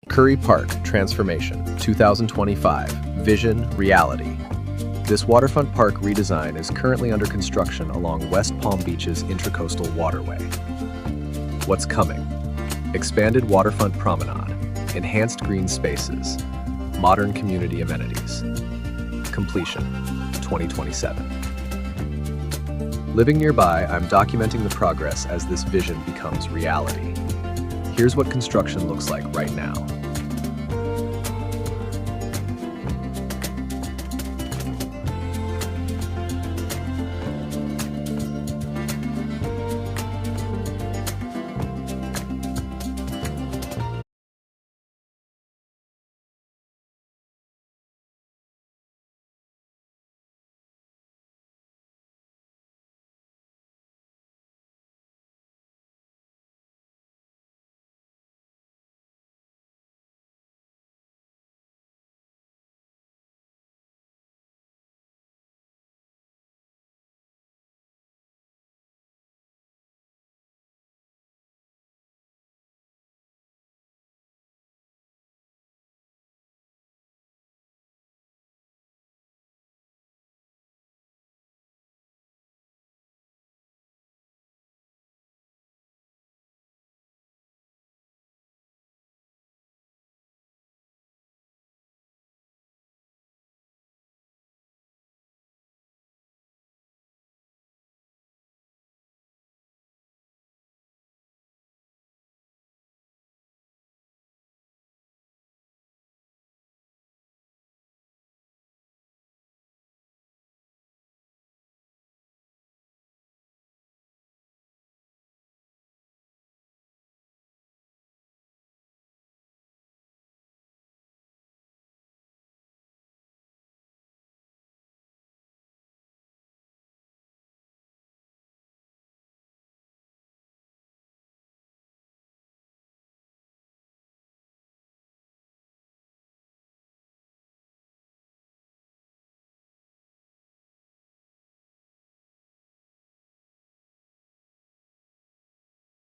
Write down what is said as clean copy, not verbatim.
Curry Park Transformation 2025 Vision Reality. This waterfront park redesign is currently under construction along West Palm Beach's Intracoastal Waterway. What's coming? Expanded waterfront promenade, enhanced green spaces, modern community amenities. Completion 2027. Living nearby, I'm documenting the progress as this vision becomes reality. Here's what construction looks like right now.